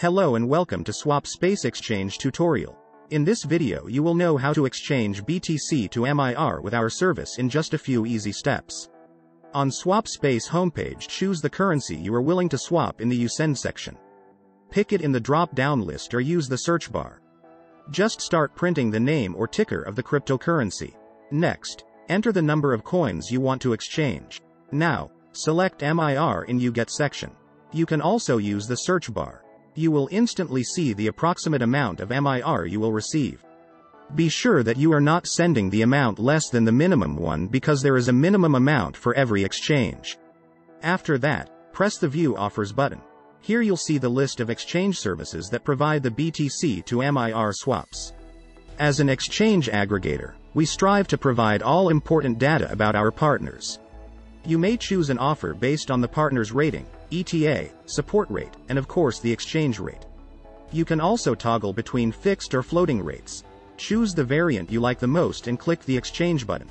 Hello and welcome to SwapSpace Exchange tutorial. In this video you will know how to exchange BTC to MIR with our service in just a few easy steps. On SwapSpace homepage, choose the currency you are willing to swap in the USEND section. Pick it in the drop-down list or use the search bar. Just start printing the name or ticker of the cryptocurrency. Next, enter the number of coins you want to exchange. Now, select MIR in You Get section. You can also use the search bar. You will instantly see the approximate amount of MIR you will receive. Be sure that you are not sending the amount less than the minimum one because there is a minimum amount for every exchange. After that, press the View Offers button. Here you'll see the list of exchange services that provide the BTC to MIR swaps. As an exchange aggregator, we strive to provide all important data about our partners. You may choose an offer based on the partner's rating, ETA, support rate, and of course the exchange rate. You can also toggle between fixed or floating rates. Choose the variant you like the most and click the exchange button.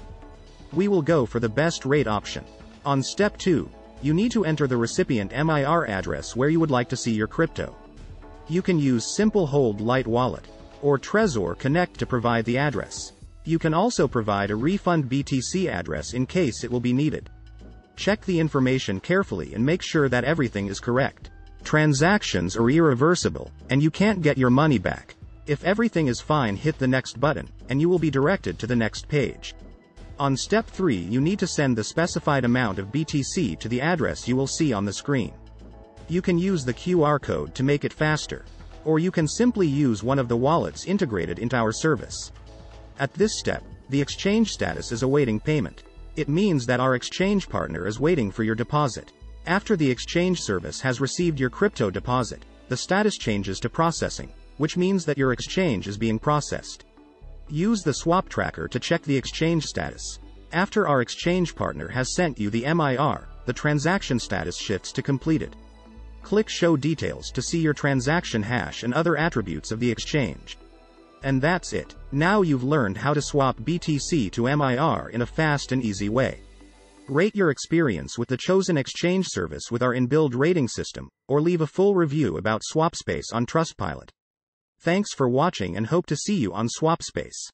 We will go for the best rate option. On step 2, you need to enter the recipient MIR address where you would like to see your crypto. You can use Simple Hold Light Wallet or Trezor Connect to provide the address. You can also provide a refund BTC address in case it will be needed. Check the information carefully and make sure that everything is correct. Transactions are irreversible, and you can't get your money back. If everything is fine, hit the next button, and you will be directed to the next page. On step 3, you need to send the specified amount of BTC to the address you will see on the screen. You can use the QR code to make it faster, or you can simply use one of the wallets integrated into our service. At this step, the exchange status is awaiting payment. It means that our exchange partner is waiting for your deposit. After the exchange service has received your crypto deposit, the status changes to processing, which means that your exchange is being processed. Use the swap tracker to check the exchange status. After our exchange partner has sent you the MIR, the transaction status shifts to completed. Click Show Details to see your transaction hash and other attributes of the exchange. And that's it. Now you've learned how to swap BTC to MIR in a fast and easy way. Rate your experience with the chosen exchange service with our inbuilt rating system, or leave a full review about SwapSpace on Trustpilot. Thanks for watching and hope to see you on SwapSpace.